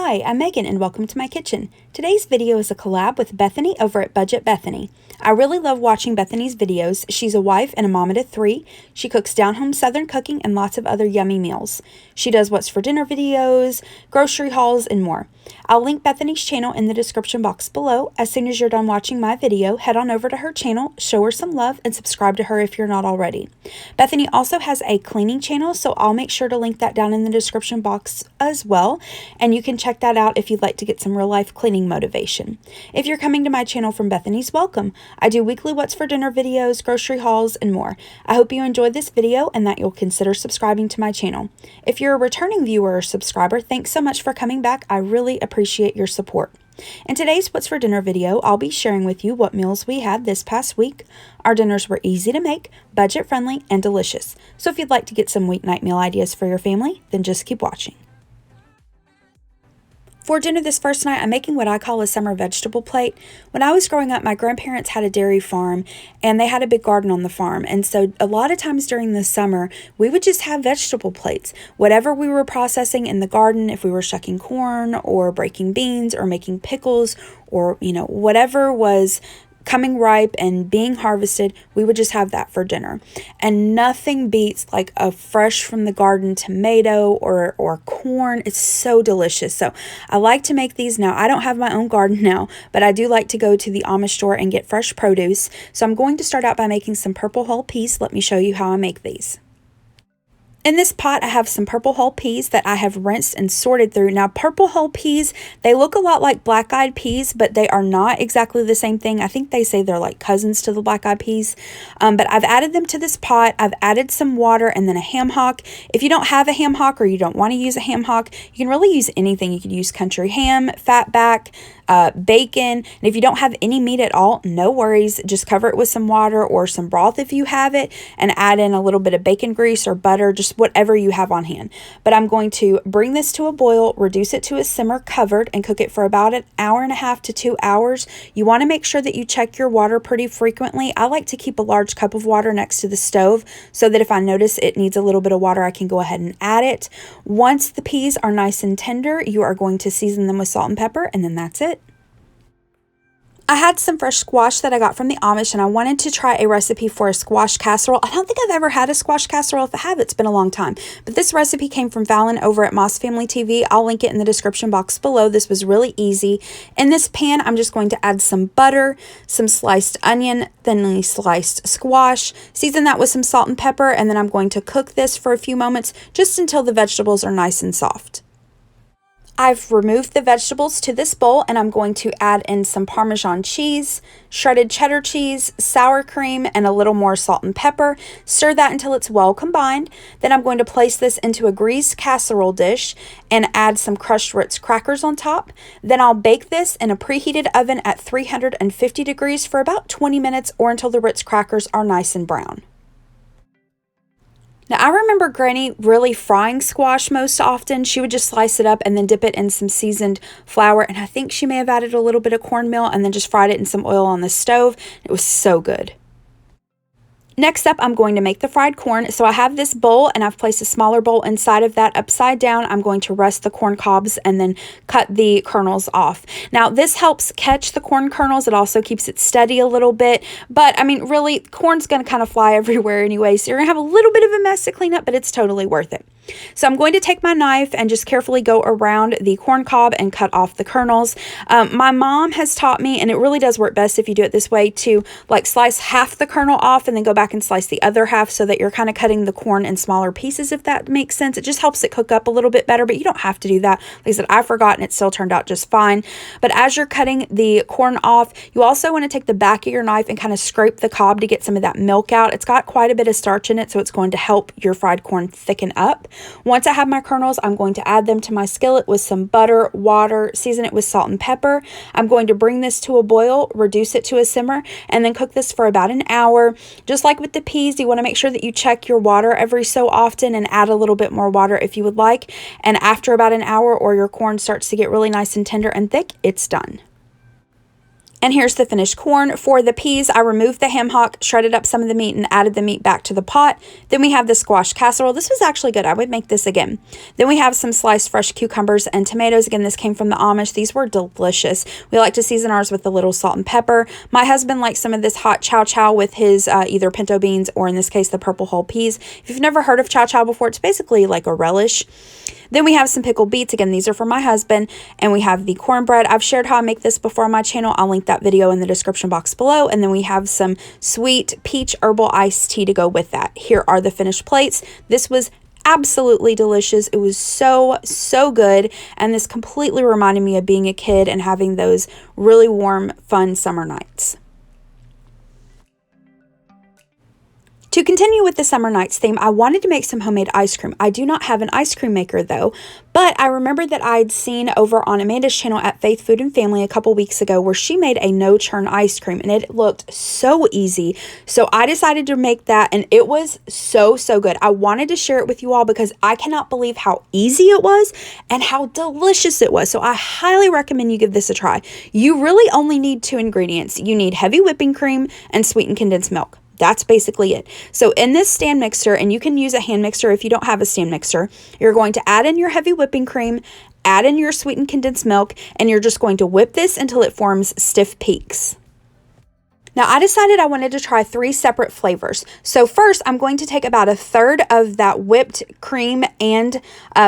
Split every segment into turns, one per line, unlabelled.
Hi, I'm Megan and welcome to my kitchen. Today's video is a collab with Bethany over at Budget Bethany. I really love watching Bethany's videos. She's a wife and a mama to 3. She cooks down-home Southern cooking and lots of other yummy meals. She does what's for dinner videos, grocery hauls, and more. I'll link Bethany's channel in the description box below. As soon as you're done watching my video, head on over to her channel, show her some love, and subscribe to her if you're not already. Bethany also has a cleaning channel, so I'll make sure to link that down in the description box as well, and you can check that out if you'd like to get some real-life cleaning motivation. If you're coming to my channel from Bethany's, welcome. I do weekly what's for dinner videos, grocery hauls, and more. I hope you enjoyed this video and that you'll consider subscribing to my channel. If you're a returning viewer or subscriber, thanks so much for coming back. I really appreciate your support. In today's What's for Dinner video, I'll be sharing with you what meals we had this past week. Our dinners were easy to make, budget-friendly, and delicious. So if you'd like to get some weeknight meal ideas for your family, then just keep watching. For dinner this first night, I'm making what I call a summer vegetable plate. When I was growing up, my grandparents had a dairy farm and they had a big garden on the farm. And so a lot of times during the summer, we would just have vegetable plates. Whatever we were processing in the garden, if we were shucking corn or breaking beans or making pickles or, whatever was coming ripe and being harvested, we would just have that for dinner. And nothing beats like a fresh from the garden tomato or corn. It's so delicious. So I like to make these now. I don't have my own garden now, but I do like to go to the Amish store and get fresh produce. So I'm going to start out by making some purple whole peas. Let me show you how I make these. In this pot, I have some purple whole peas that I have rinsed and sorted through. Now, purple whole peas, they look a lot like black-eyed peas, but they are not exactly the same thing. I think they say they're like cousins to the black-eyed peas. But I've added them to this pot. I've added some water and then a ham hock. If you don't have a ham hock or you don't want to use a ham hock, you can really use anything. You could use country ham, fat back, bacon. And if you don't have any meat at all, no worries. Just cover it with some water or some broth if you have it, and add in a little bit of bacon grease or butter, just whatever you have on hand. But I'm going to bring this to a boil, reduce it to a simmer covered, and cook it for about an hour and a half to 2 hours. You want to make sure that you check your water pretty frequently. I like to keep a large cup of water next to the stove so that if I notice it needs a little bit of water, I can go ahead and add it. Once the peas are nice and tender, you are going to season them with salt and pepper, and then that's it. I had some fresh squash that I got from the Amish, and I wanted to try a recipe for a squash casserole. I don't think I've ever had a squash casserole. If I have, it's been a long time. But this recipe came from Fallon over at Moss Family TV. I'll link it in the description box below. This was really easy. In this pan, I'm just going to add some butter, some sliced onion, thinly sliced squash, season that with some salt and pepper, and then I'm going to cook this for a few moments just until the vegetables are nice and soft. I've removed the vegetables to this bowl, and I'm going to add in some Parmesan cheese, shredded cheddar cheese, sour cream, and a little more salt and pepper. Stir that until it's well combined. Then I'm going to place this into a greased casserole dish and add some crushed Ritz crackers on top. Then I'll bake this in a preheated oven at 350 degrees for about 20 minutes or until the Ritz crackers are nice and brown. Now, I remember Granny really frying squash most often. She would just slice it up and then dip it in some seasoned flour. And I think she may have added a little bit of cornmeal and then just fried it in some oil on the stove. It was so good. Next up, I'm going to make the fried corn. So I have this bowl and I've placed a smaller bowl inside of that upside down. I'm going to rest the corn cobs and then cut the kernels off. Now, this helps catch the corn kernels. It also keeps it steady a little bit. But, I mean, really, corn's going to kind of fly everywhere anyway. So you're going to have a little bit of a mess to clean up, but it's totally worth it. So I'm going to take my knife and just carefully go around the corn cob and cut off the kernels. My mom has taught me, and it really does work best if you do it this way, to like slice half the kernel off and then go back and slice the other half so that you're kind of cutting the corn in smaller pieces, if that makes sense. It just helps it cook up a little bit better, but you don't have to do that. Like I said, I forgot and it still turned out just fine. But as you're cutting the corn off, you also want to take the back of your knife and kind of scrape the cob to get some of that milk out. It's got quite a bit of starch in it, so it's going to help your fried corn thicken up. Once I have my kernels, I'm going to add them to my skillet with some butter, water, season it with salt and pepper. I'm going to bring this to a boil, reduce it to a simmer, and then cook this for about an hour. Just like with the peas, you want to make sure that you check your water every so often and add a little bit more water if you would like. And after about an hour or your corn starts to get really nice and tender and thick, it's done. And here's the finished corn. For the peas, I removed the ham hock, shredded up some of the meat, and added the meat back to the pot. Then we have the squash casserole. This was actually good. I would make this again. Then we have some sliced fresh cucumbers and tomatoes. Again, this came from the Amish. These were delicious. We like to season ours with a little salt and pepper. My husband likes some of this hot chow chow with his either pinto beans or, in this case, the purple whole peas. If you've never heard of chow chow before, it's basically like a relish. Then we have some pickled beets. Again, these are for my husband. And we have the cornbread. I've shared how I make this before on my channel. I'll link that video in the description box below. And then we have some sweet peach herbal iced tea to go with that. Here are the finished plates. This was absolutely delicious. It was so, so good. And this completely reminded me of being a kid and having those really warm, fun summer nights. To continue with the summer nights theme, I wanted to make some homemade ice cream. I do not have an ice cream maker though, but I remembered that I'd seen over on Amanda's channel at Faith Food and Family a couple weeks ago where she made a no churn ice cream and it looked so easy. So I decided to make that and it was so, so good. I wanted to share it with you all because I cannot believe how easy it was and how delicious it was. So I highly recommend you give this a try. You really only need 2 ingredients. You need heavy whipping cream and sweetened condensed milk. That's basically it. So in this stand mixer, and you can use a hand mixer if you don't have a stand mixer, you're going to add in your heavy whipping cream, add in your sweetened condensed milk, and you're just going to whip this until it forms stiff peaks. Now, I decided I wanted to try 3 separate flavors. So first, I'm going to take about 1/3 of that whipped cream and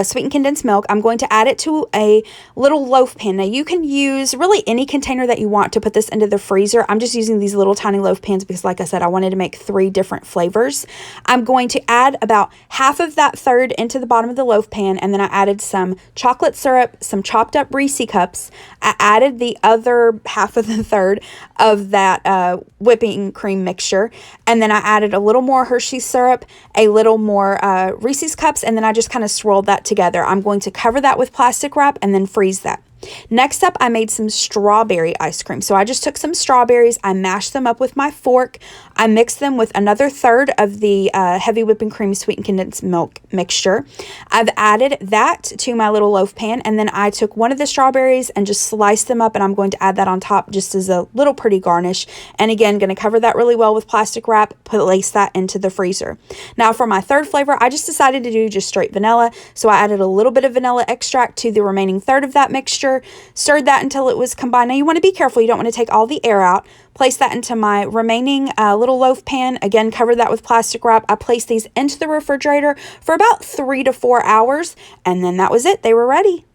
sweetened condensed milk. I'm going to add it to a little loaf pan. Now, you can use really any container that you want to put this into the freezer. I'm just using these little tiny loaf pans because, like I said, I wanted to make 3 different flavors. I'm going to add about half of that third into the bottom of the loaf pan, and then I added some chocolate syrup, some chopped up Reese cups. I added the other half of the third of that whipping cream mixture, and then I added a little more Hershey syrup, a little more Reese's cups, and then I just kind of swirled that together. I'm going to cover that with plastic wrap and then freeze that. Next up, I made some strawberry ice cream. So I just took some strawberries, I mashed them up with my fork, I mixed them with another third of the heavy whipping cream sweetened condensed milk mixture. I've added that to my little loaf pan, and then I took one of the strawberries and just sliced them up, and I'm going to add that on top just as a little pretty garnish. And again, going to cover that really well with plastic wrap, place that into the freezer. Now for my third flavor, I just decided to do just straight vanilla. So I added a little bit of vanilla extract to the remaining third of that mixture. Stirred that until it was combined. Now you want to be careful. You don't want to take all the air out. Place that into my remaining little loaf pan. Again, cover that with plastic wrap. I placed these into the refrigerator for about 3 to 4 hours. And then that was it. They were ready.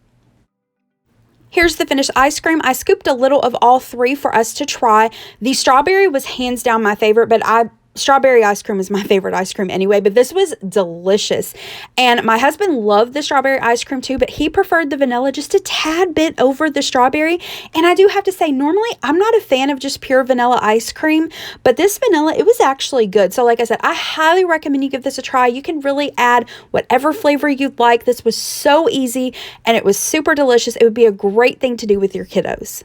Here's the finished ice cream. I scooped a little of all 3 for us to try. The strawberry was hands down my favorite, but strawberry ice cream is my favorite ice cream anyway, but this was delicious. And my husband loved the strawberry ice cream too, but he preferred the vanilla just a tad bit over the strawberry. And I do have to say, normally I'm not a fan of just pure vanilla ice cream, but this vanilla, it was actually good. So like I said, I highly recommend you give this a try. You can really add whatever flavor you'd like. This was so easy and it was super delicious. It would be a great thing to do with your kiddos.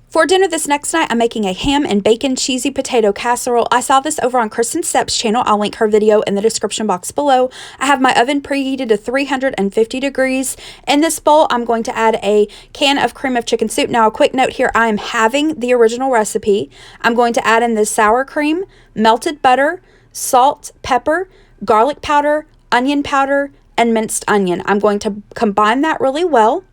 For dinner this next night, I'm making a ham and bacon cheesy potato casserole. I saw this over on Kristen Stepp's channel. I'll link her video in the description box below. I have my oven preheated to 350 degrees. In this bowl, I'm going to add a can of cream of chicken soup. Now, a quick note here, I am having the original recipe. I'm going to add in the sour cream, melted butter, salt, pepper, garlic powder, onion powder, and minced onion. I'm going to combine that really well.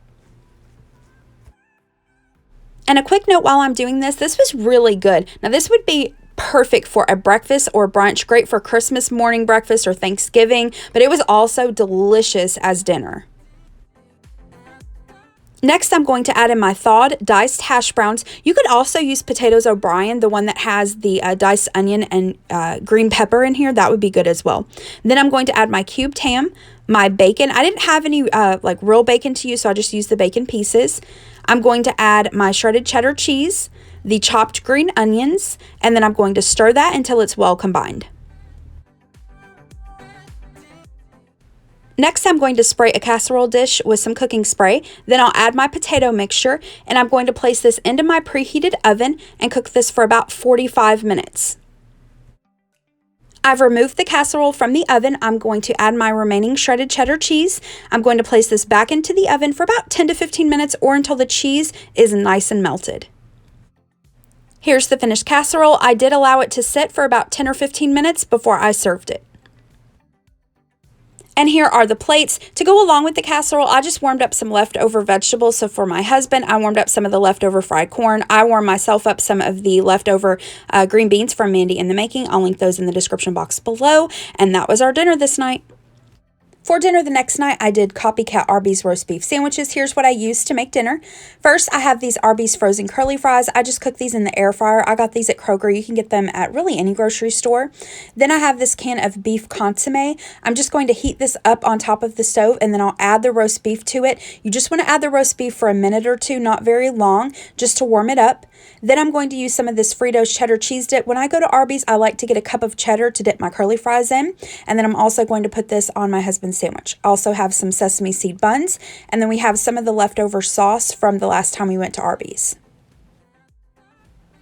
And a quick note while I'm doing this was really good. Now this would be perfect for a breakfast or brunch, great for Christmas morning breakfast or Thanksgiving, but it was also delicious as dinner. Next, I'm going to add in my thawed diced hash browns. You could also use potatoes O'Brien, the one that has the diced onion and green pepper in here. That would be good as well. Then I'm going to add my cubed ham, my bacon. I didn't have any like real bacon to use, so I just used the bacon pieces. I'm going to add my shredded cheddar cheese, the chopped green onions, and then I'm going to stir that until it's well combined. Next, I'm going to spray a casserole dish with some cooking spray. Then I'll add my potato mixture, and I'm going to place this into my preheated oven and cook this for about 45 minutes. I've removed the casserole from the oven. I'm going to add my remaining shredded cheddar cheese. I'm going to place this back into the oven for about 10 to 15 minutes or until the cheese is nice and melted. Here's the finished casserole. I did allow it to sit for about 10 or 15 minutes before I served it. And here are the plates. To go along with the casserole, I just warmed up some leftover vegetables. So for my husband, I warmed up some of the leftover fried corn. I warmed myself up some of the leftover green beans from Mandy in the Making. I'll link those in the description box below. And that was our dinner this night. For dinner the next night, I did Copycat Arby's roast beef sandwiches. Here's what I used to make dinner. First, I have these Arby's frozen curly fries. I just cooked these in the air fryer. I got these at Kroger. You can get them at really any grocery store. Then I have this can of beef consomme. I'm just going to heat this up on top of the stove, and then I'll add the roast beef to it. You just want to add the roast beef for a minute or two, not very long, just to warm it up. Then I'm going to use some of this Fritos cheddar cheese dip. When I go to Arby's, I like to get a cup of cheddar to dip my curly fries in. And then I'm also going to put this on my husband's sandwich. I also have some sesame seed buns. And then we have some of the leftover sauce from the last time we went to Arby's.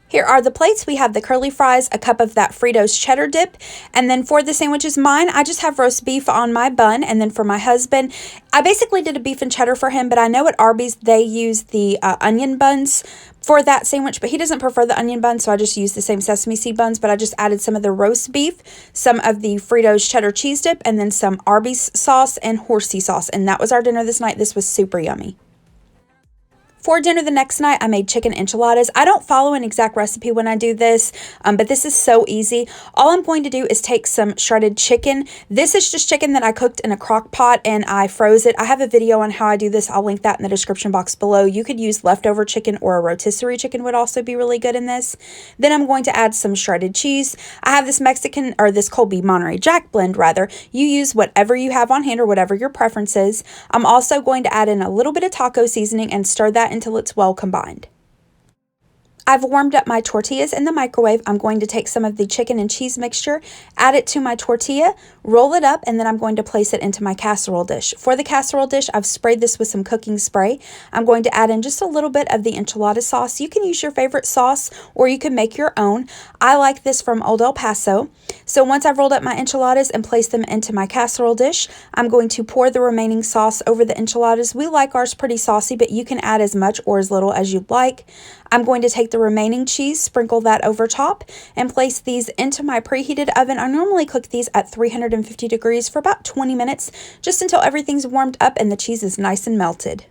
Here are the plates. We have the curly fries, a cup of that Fritos cheddar dip, and then for the sandwiches, mine, I just have roast beef on my bun, and then for my husband, I basically did a beef and cheddar for him, but I know at Arby's they use the onion buns for that sandwich, but he doesn't prefer the onion buns, so I just used the same sesame seed buns, but I just added some of the roast beef, some of the Fritos cheddar cheese dip, and then some Arby's sauce and horsey sauce, and that was our dinner this night. This was super yummy. For dinner the next night, I made chicken enchiladas. I don't follow an exact recipe when I do this, but this is so easy. All I'm going to do is take some shredded chicken. This is just chicken that I cooked in a crock pot and I froze it. I have a video on how I do this. I'll link that in the description box below. You could use leftover chicken, or a rotisserie chicken would also be really good in this. Then I'm going to add some shredded cheese. I have this this Colby Monterey Jack blend rather. You use whatever you have on hand or whatever your preference is. I'm also going to add in a little bit of taco seasoning and stir that until it's well combined. I've warmed up my tortillas in the microwave. I'm going to take some of the chicken and cheese mixture, add it to my tortilla, roll it up, and then I'm going to place it into my casserole dish. For the casserole dish, I've sprayed this with some cooking spray. I'm going to add in just a little bit of the enchilada sauce. You can use your favorite sauce or you can make your own. I like this from Old El Paso. So once I've rolled up my enchiladas and placed them into my casserole dish, I'm going to pour the remaining sauce over the enchiladas. We like ours pretty saucy, but you can add as much or as little as you'd like. I'm going to take the remaining cheese, sprinkle that over top, and place these into my preheated oven. I normally cook these at 350 degrees for about 20 minutes, just until everything's warmed up and the cheese is nice and melted.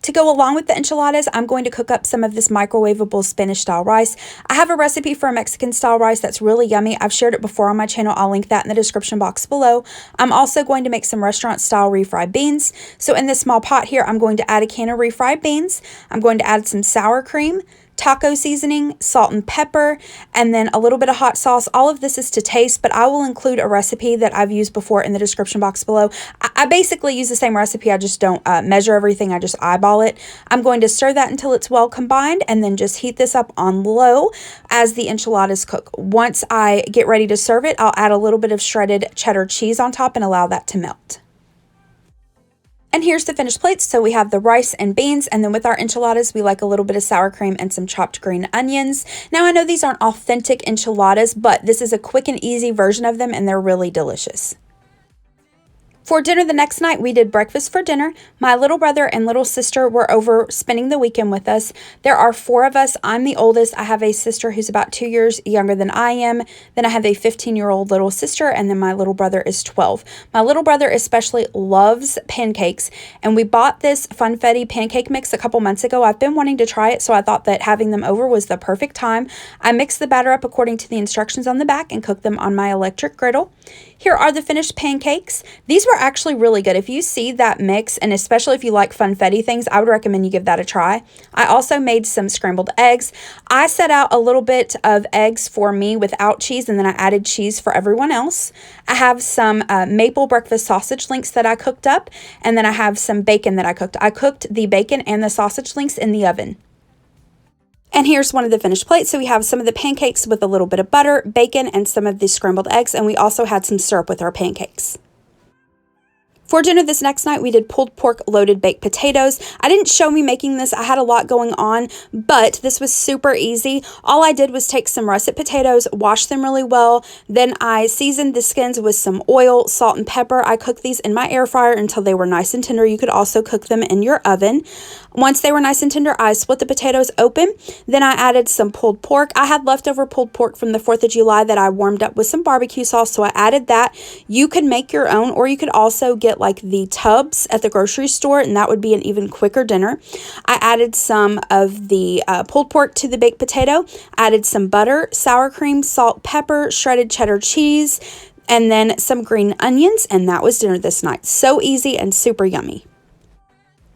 To go along with the enchiladas, I'm going to cook up some of this microwavable Spanish-style rice. I have a recipe for a Mexican-style rice that's really yummy. I've shared it before on my channel. I'll link that in the description box below. I'm also going to make some restaurant-style refried beans. So in this small pot here, I'm going to add a can of refried beans. I'm going to add some sour cream, taco seasoning, salt and pepper, and then a little bit of hot sauce. All of this is to taste, but I will include a recipe that I've used before in the description box below. I basically use the same recipe. I just don't measure everything. I just eyeball it. I'm going to stir that until it's well combined and then just heat this up on low as the enchiladas cook. Once I get ready to serve it, I'll add a little bit of shredded cheddar cheese on top and allow that to melt. And here's the finished plates. So we have the rice and beans, and then with our enchiladas, we like a little bit of sour cream and some chopped green onions. Now, I know these aren't authentic enchiladas, but this is a quick and easy version of them, and they're really delicious. For dinner the next night, we did breakfast for dinner. My little brother and little sister were over spending the weekend with us. There are 4 of us. I'm the oldest. I have a sister who's about 2 years younger than I am. Then I have a 15-year-old little sister, and then my little brother is 12. My little brother especially loves pancakes, and we bought this Funfetti pancake mix a couple months ago. I've been wanting to try it, so I thought that having them over was the perfect time. I mixed the batter up according to the instructions on the back and cooked them on my electric griddle. Here are the finished pancakes. These were actually really good. If you see that mix, and especially if you like funfetti things, I would recommend you give that a try. I also made some scrambled eggs. I set out a little bit of eggs for me without cheese, and then I added cheese for everyone else. I have some maple breakfast sausage links that I cooked up, and then I have some bacon that I cooked. I cooked the bacon and the sausage links in the oven. And here's one of the finished plates. So we have some of the pancakes with a little bit of butter, bacon, and some of the scrambled eggs, and we also had some syrup with our pancakes. For dinner this next night, we did pulled pork loaded baked potatoes. I didn't show me making this. I had a lot going on, but this was super easy. All I did was take some russet potatoes, wash them really well. Then I seasoned the skins with some oil, salt, and pepper. I cooked these in my air fryer until they were nice and tender. You could also cook them in your oven. Once they were nice and tender, I split the potatoes open. Then I added some pulled pork. I had leftover pulled pork from the 4th of July that I warmed up with some barbecue sauce, so I added that. You could make your own, or you could also get like the tubs at the grocery store, and that would be an even quicker dinner. I added some of the pulled pork to the baked potato, added some butter, sour cream, salt, pepper, shredded cheddar cheese, and then some green onions, and that was dinner this night. So easy and super yummy.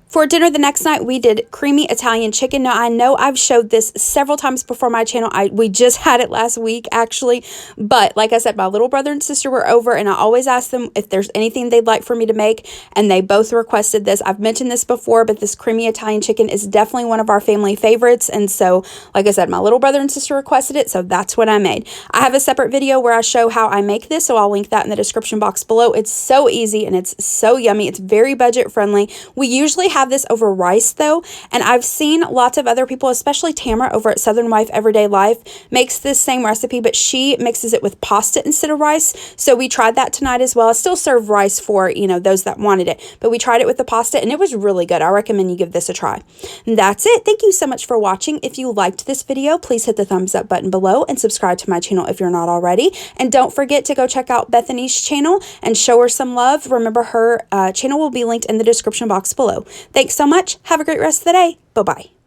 For dinner the next night, we did creamy Italian chicken. Now, I know I've showed this several times before my channel. We just had it last week, actually. But like I said, my little brother and sister were over, and I always ask them if there's anything they'd like for me to make, and they both requested this. I've mentioned this before, but this creamy Italian chicken is definitely one of our family favorites. And so, like I said, my little brother and sister requested it, so that's what I made. I have a separate video where I show how I make this, so I'll link that in the description box below. It's so easy, and it's so yummy. It's very budget friendly. We usually have this over rice though, and I've seen lots of other people, especially Tamara over at Southern Wife Everyday Life, makes this same recipe, but she mixes it with pasta instead of rice. So we tried that tonight as well. I still serve rice for, you know, those that wanted it, but we tried it with the pasta and it was really good. I recommend you give this a try. And that's it. Thank you so much for watching. If you liked this video, please hit the thumbs up button below and subscribe to my channel if you're not already. And don't forget to go check out Bethanie's channel and show her some love. Remember, her channel will be linked in the description box below. Thanks so much. Have a great rest of the day. Bye-bye.